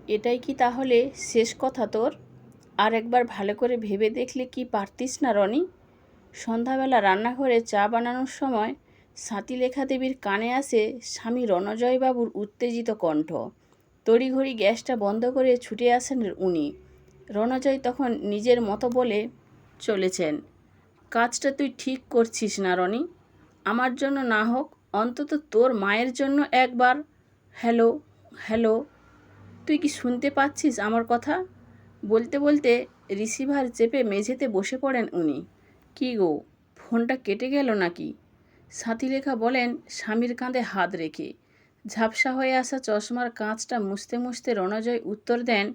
এটাই কি তাহলে শেষ কথা তোর? আর একবার ভালো করে ভেবে দেখলে কি পারতিস না রনি? সন্ধ্যাবেলা রান্নাঘরে চা বানানোর সময় স্বাতীলেখা দেবীর কানে আসে স্বামী রণজয়বাবুর উত্তেজিত কণ্ঠ। তড়িঘড়ি গ্যাসটা বন্ধ করে ছুটে আসেন উনি। রণজয় তখন নিজের মতো বলে চলেছেন, কাজটা তুই ঠিক করছিস না রনি। আমার জন্য না হোক, অন্তত তোর মায়ের জন্য একবার। হ্যালো, হ্যালো, তুই কি শুনতে পাচ্ছিস আমার কথা? বলতে বলতে রিসিভার চেপে মেঝেতে বসে পড়েন উনি। কি গো, ফোনটা কেটে গেল নাকি? স্বাতীলেখা বলেন স্বামীর কাঁধে হাত রেখে। ঝাপসা হয়ে আসা চশমার কাঁচটা মুছতে মুছতে রণজয় উত্তর দেন,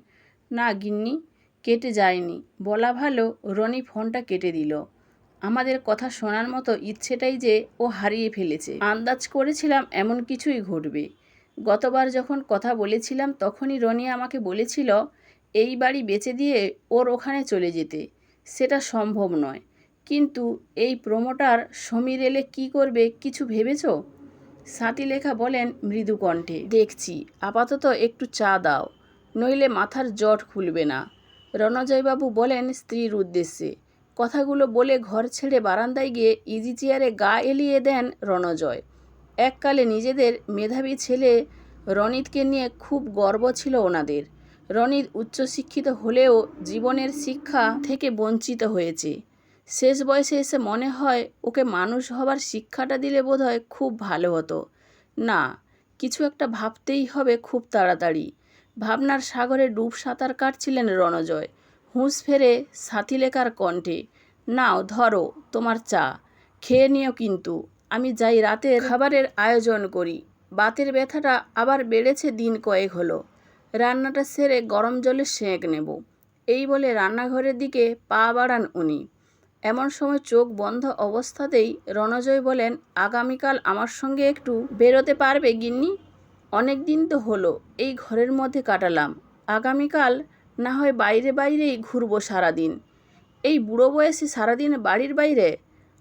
না গিন্নি, কেটে যায়নি। বলা ভালো, রনি ফোনটা কেটে দিল। আমাদের কথা শোনার মতো ইচ্ছেটাই যে ও হারিয়ে ফেলেছে। আন্দাজ করেছিলাম এমন কিছুই ঘটবে। গতবার যখন কথা বলেছিলাম তখনই রনি আমাকে বলেছিল এই বাড়ি বেচে দিয়ে ওর ওখানে চলে যেতে। সেটা সম্ভব নয়। কিন্তু এই প্রমোটার সমীর এলে কী করবে কিছু ভেবেছ? স্বাতীলেখা বলেন মৃদু কণ্ঠে, দেখছি, আপাতত একটু চা দাও, নইলে মাথার জট খুলবে না। রণজয়বাবু বলেন স্ত্রীর উদ্দেশ্যে। কথাগুলো বলে ঘর ছেড়ে বারান্দায় গিয়ে ইজি চেয়ারে গা এলিয়ে দেন রণজয়। এককালে নিজেদের মেধাবী ছেলে রনিতকে নিয়ে খুব গর্ব ছিল ওনাদের। রনিত উচ্চশিক্ষিত হলেও জীবনের শিক্ষা থেকে বঞ্চিত হয়েছে। শেষ বয়সে এসে মনে হয় ওকে মানুষ হবার শিক্ষাটা দিলে বোধহয় খুব ভালো হতো। না, কিছু একটা ভাবতেই হবে খুব তাড়াতাড়ি। ভাবনার সাগরে ডুব সাঁতার কাটছিলেন রণজয়। হুঁশ ফেরে স্বাতীলেখার কণ্ঠে, নাও ধরো তোমার চা, খেয়ে নিও কিন্তু। আমি যাই রাতের খাবারের আয়োজন করি। বাতের ব্যথাটা আবার বেড়েছে, দিন কয়েক হলো। রান্নাটা সেরে গরম জলে সেঁক নেব। এই বলে রান্নাঘরের দিকে পা বাড়ান উনি। এমন সময় চোখ বন্ধ অবস্থাতেই রণজয় বলেন, আগামীকাল আমার সঙ্গে একটু বেরোতে পারবে গিন্নি? অনেক দিন তো হলো এই ঘরের মধ্যে কাটালাম। আগামীকাল না হয় বাইরে বাইরেই ঘুরবো সারাদিন। এই বুড়ো বয়সে সারাদিন বাড়ির বাইরে?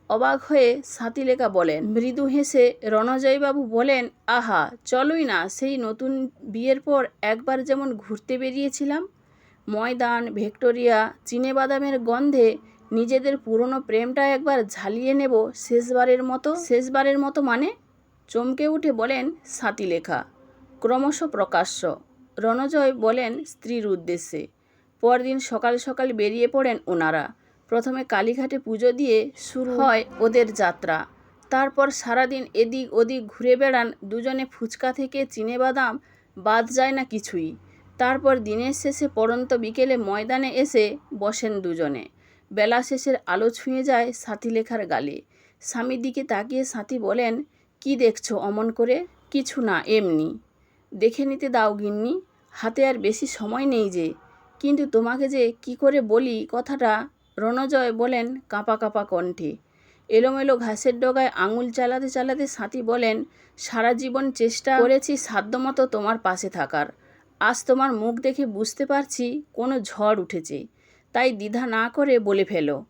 অবাক হয়ে স্বাতীলেখা বলেন। মৃদু হেসে রণজয়বাবু বলেন, আহা, চলোই না সেই নতুন বিয়ের পর একবার যেমন ঘুরতে বেরিয়েছিলাম। ময়দান, ভিক্টোরিয়া, চিনেবাদামের গন্ধে নিজেদের পুরনো প্রেমটা একবার ঝালিয়ে নেব শেষবারের মতো। শেষবারের মতো মানে? চমকে উঠে বলেন স্বাতীলেখা। ক্রমশ প্রকাশ্য। রণজয় বলেন স্ত্রীর উদ্দেশ্যে। পরদিন সকাল সকাল বেরিয়ে পড়েন ওনারা। প্রথমে কালীঘাটে পুজো দিয়ে শুরু হয় ওদের যাত্রা। তারপর সারাদিন এদিক ওদিক ঘুরে বেড়ান দুজনে। ফুচকা থেকে চিনেবাদাম বাদ যায় না কিছুই। তারপর দিনের শেষে পড়ন্ত বিকেলে ময়দানে এসে বসেন দুজনে। বেলা শেষের আলো ছুঁয়ে যায় স্বাতীলেখার গালে। স্বামীর দিকে তাকিয়ে স্বাতী বলেন, কি দেখছো অমন করে? কিছু না, এমনি। দেখে নিতে দাও গিন্নি, হাতে আর বেশি সময় নেই যে। কিন্তু তোমাকে যে কি করে বলি কথাটা। রণজয় বলেন কাঁপা কাঁপা কণ্ঠে। এলোমেলো ঘাসের ডগায় আঙুল চালাতে চালাতে স্বাতী বলেন, সারা জীবন চেষ্টা করেছি সাধ্যমতো তোমার পাশে থাকার। আজ তোমার মুখ দেখে বুঝতে পারছি কোনো ঝড় উঠেছে। তাই দ্বিধা না করে বলে ফেলো।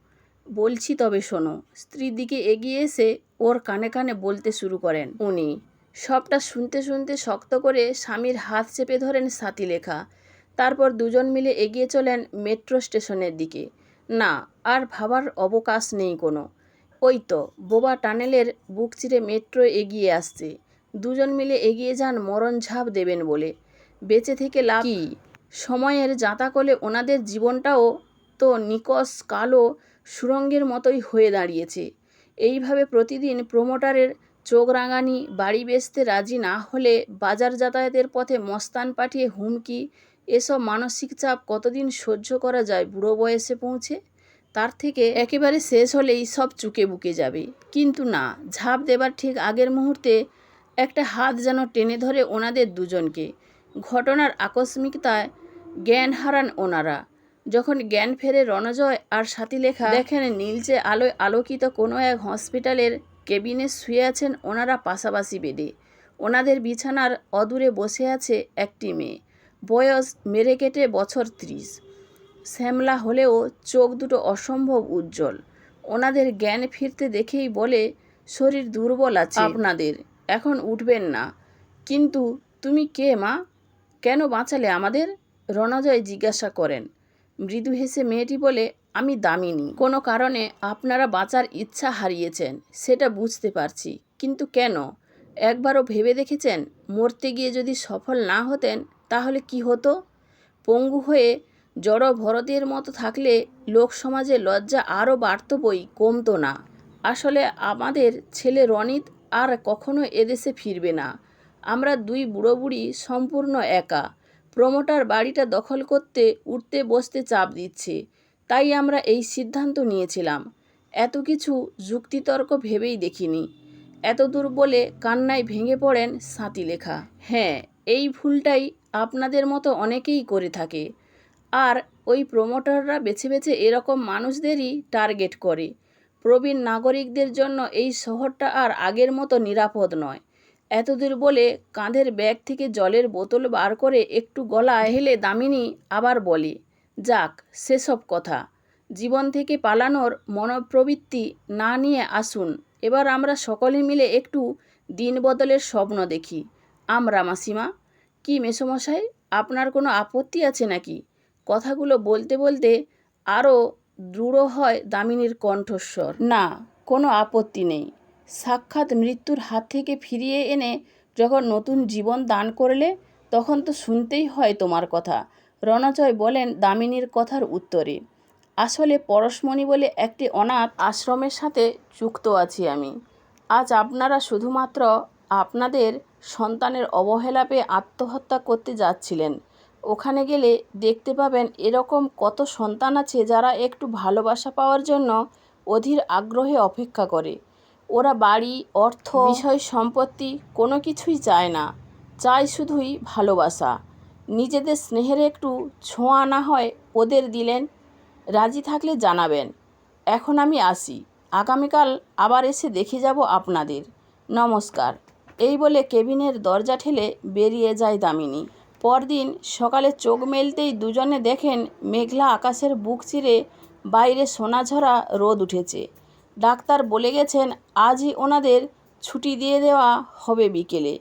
বলছি তবে শোনো। স্ত্রীর দিকে এগিয়ে এসে ওর কানে কানে বলতে শুরু করেন উনি। সবটা শুনতে শুনতে শক্ত করে স্বামীর হাত চেপে ধরেন স্বাতীলেখা। তারপর দুজন মিলে এগিয়ে চলেন মেট্রো স্টেশনের দিকে। না, আর ভাবার অবকাশ নেই কোনো। ওই তো বোবা টানেলের বুক চিরে মেট্রো এগিয়ে আসছে। দুজন মিলে এগিয়ে যান মরণ ঝাঁপ দেবেন বলে। বেঁচে থেকে লাভ কি? সময়ের জাঁতাকলে ওনাদের জীবনটাও তো নিকষ কালো সুড়ঙ্গের মতোই হয়ে দাঁড়িয়েছে। এইভাবে প্রতিদিন প্রমোটারের চোখ রাঙানি, বাড়ি বেচতে রাজি না হলে বাজার যাতায়াতের পথে মস্তান পাঠিয়ে হুমকি, এসব মানসিক চাপ কতদিন সহ্য করা যায় বুড়ো বয়সে পৌঁছে? তার থেকে একেবারে শেষ হলেই সব চুকে বুকে যাবে। কিন্তু না, ঝাঁপ দেবার ঠিক আগের মুহূর্তে একটা হাত যেন টেনে ধরে ওনাদের দুজনকে। ঘটনার আকস্মিকতায় জ্ঞান হারান ওনারা। যখন জ্ঞান ফেরে রণজয় আর স্বাতীলেখা দেখেন নীলচে আলোয় আলোকিত কোনো এক হসপিটালের কেবিনে শুয়ে আছেন ওনারা পাশাপাশি বেডে। ওনাদের বিছানার অদূরে বসে আছে একটি মেয়ে, বয়স মেরে কেটে বছর 30। শ্যামলা হলেও চোখ দুটো অসম্ভব উজ্জ্বল। ওনাদের জ্ঞান ফিরতে দেখেই বলে, শরীর দুর্বল আছে আপনাদের, এখন উঠবেন না। কিন্তু তুমি কে মা? কেন বাঁচালে আমাদের? রণজয় জিজ্ঞাসা করেন। মৃদু হেসে মেয়েটি বলে, আমি দামিনী। কোনো কারণে আপনারা বাঁচার ইচ্ছা হারিয়েছেন, সেটা বুঝতে পারছি, কিন্তু কেন? একবারও ভেবে দেখেছেন মরতে গিয়ে যদি সফল না হতেন তাহলে কি হতো? পঙ্গু হয়ে জড় ভরতের মতো থাকলে লোক সমাজে লজ্জা আরও বাড়ত, বই কমতো না। আসলে আমাদের ছেলে রনিত আর কখনো এদেশে ফিরবে না। আমরা দুই বুড়ো বুড়ি সম্পূর্ণ একা। প্রমোটার বাড়িটা দখল করতে উঠতে বসতে চাপ দিচ্ছে, তাই আমরা এই সিদ্ধান্ত নিয়েছিলাম। এত কিছু যুক্তিতর্ক ভেবেই দেখিনি। এতদূর বলে কান্নায় ভেঙে পড়েন স্বাতীলেখা। হ্যাঁ, এই ভুলটাই আপনাদের মতো অনেকেই করে থাকে। আর ওই প্রমোটাররা বেছে বেছে এরকম মানুষদেরই টার্গেট করে। প্রবীণ নাগরিকদের জন্য এই শহরটা আর আগের মতো নিরাপদ নয়। এতদূর বলে কাঁধের ব্যাগ থেকে জলের বোতল বার করে একটু গলায় ঢেলে দামিনী আবার বলে, যাক সেসব কথা। জীবন থেকে পালানোর মনোপ্রবৃত্তি না নিয়ে আসুন, এবার আমরা সকলে মিলে একটু দিন বদলের স্বপ্ন দেখি। আমরা মাসিমা। কি মেসোমশাই, আপনার কোনো আপত্তি আছে নাকি? কথাগুলো বলতে বলতে আরও দৃঢ় হয় দামিনীর কণ্ঠস্বর। না, কোনো আপত্তি নেই। সাক্ষাৎ মৃত্যুর হাত থেকে ফিরিয়ে এনে যখন নতুন জীবন দান করলে, তখন তো শুনতেই হয় তোমার কথা। রণজয় বলেন দামিনীর কথার উত্তরে। আসলে পরশমণি বলে একটি অনাথ আশ্রমের সাথে যুক্ত আছি আমি। আজ আপনারা শুধুমাত্র আপনাদের সন্তানের অবহেলা পেয়ে আত্মহত্যা করতে যাচ্ছিলেন। ওখানে গেলে দেখতে পাবেন এরকম কত সন্তান আছে যারা একটু ভালোবাসা পাওয়ার জন্য অধীর আগ্রহে অপেক্ষা করে। ওরা বাড়ি, অর্থ, বিষয় সম্পত্তি কোনো কিছুই চায় না, চায় শুধুই ভালোবাসা। নিজেদের স্নেহের একটু ছোঁয়া না হয় ওদের দিলেন। রাজি থাকলে জানাবেন। এখন আমি আসি, আগামীকাল আবার এসে দেখে যাব আপনাদের। নমস্কার। এই বলে কেবিনের দরজা ঠেলে বেরিয়ে যায় দামিনী। পরদিন সকালে চোখ মেলতেই দুজনে দেখেন মেঘলা আকাশের বুক চিরে বাইরে সোনাঝরা রোদ উঠেছে। ডাক্তার বলে গেছেন আজই ওনাদের ছুটি দিয়ে দেওয়া হবে বিকেলে,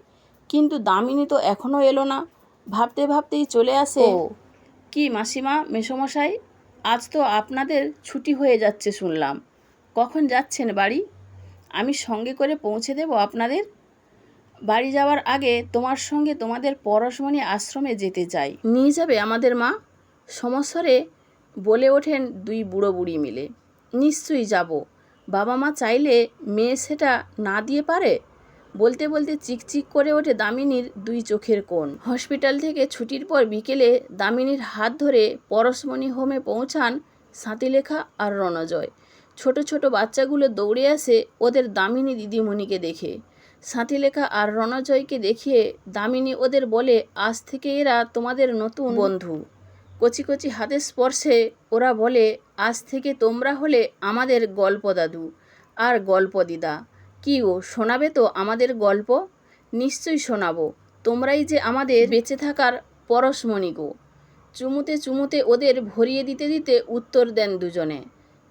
কিন্তু দামিনী তো এখনও এলো না। ভাবতে ভাবতেই চলে আসে, ও কি মাসিমা, মেসোমশাই, আজ তো আপনাদের ছুটি হয়ে যাচ্ছে শুনলাম। কখন যাচ্ছেন বাড়ি? আমি সঙ্গে করে পৌঁছে দেব আপনাদের। বাড়ি যাওয়ার আগে তোমার সঙ্গে তোমাদের পরশমণি আশ্রমে যেতে চাই। নিয়ে যাবে আমাদের মা? সমস্বরে বলে ওঠেন দুই বুড়ো বুড়ি মিলে। নিশ্চয়ই যাব। বাবা মা চাইলে মেয়ে সেটা না দিয়ে পারে? বলতে বলতে চিকচিক করে ওঠে দামিনীর দুই চোখের কোণ। হসপিটাল থেকে ছুটির পর বিকেলে দামিনীর হাত ধরে পরশমণি হোমে পৌঁছান স্বাতীলেখা আর রণজয়। ছোট ছোট বাচ্চাগুলো দৌড়ে আসে ওদের দামিনী দিদিমণিকে দেখে। স্বাতীলেখা আর রণজয়কে দেখিয়ে দামিনী ওদের বলে, আজ থেকে এরা তোমাদের নতুন বন্ধু। কচি কচি হাতের স্পর্শে ওরা বলে, আজ থেকে তোমরা হলে আমাদের গল্প দাদু আর গল্প দিদা। কি গো, শোনাবে তো আমাদের গল্প? নিশ্চয়ই শোনাবো। তোমরাই যে আমাদের বেঁচে থাকার পরশমণি গো। চুমুতে চুমুতে ওদের ভরিয়ে দিতে দিতে উত্তর দেন দুজনে।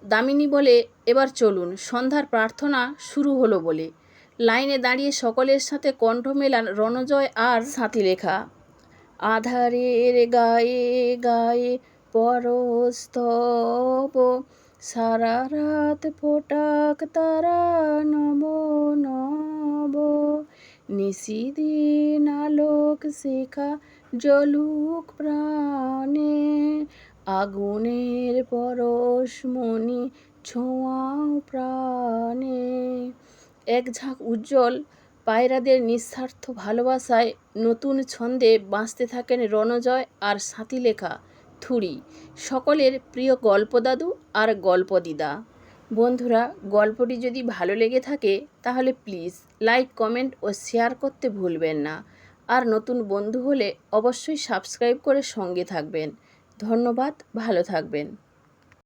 দামিনী বলে, এবার চলুন, সন্ধ্যার প্রার্থনা শুরু হলো বলে। লাইনে দাঁড়িয়ে সকলের সাথে কণ্ঠ মেলান রণজয় আর স্বাতীলেখা। আধারের গায়ে গায়ে পরস্তব, সারা রাত ফোটাক তারা নব নব, নিশিদিন আলোক শিখা জ্বলুক প্রাণে, আগুনের পরশমণি ছোঁয়াও প্রাণে। এক ঝাঁক উজ্জ্বল পায়রাদের নিঃস্বার্থ ভালোবাসায় নতুন ছন্দে বাঁচতে থাকেন রণজয় আর স্বাতীলেখা থুরি, সকলের প্রিয় গল্পদাদু আর গল্প দিদা। বন্ধুরা, গল্পটি যদি ভালো লেগে থাকে তাহলে প্লিজ লাইক, কমেন্ট ও শেয়ার করতে ভুলবেন না। আর নতুন বন্ধু হলে অবশ্যই সাবস্ক্রাইব করে সঙ্গে থাকবেন। ধন্যবাদ, ভালো থাকবেন।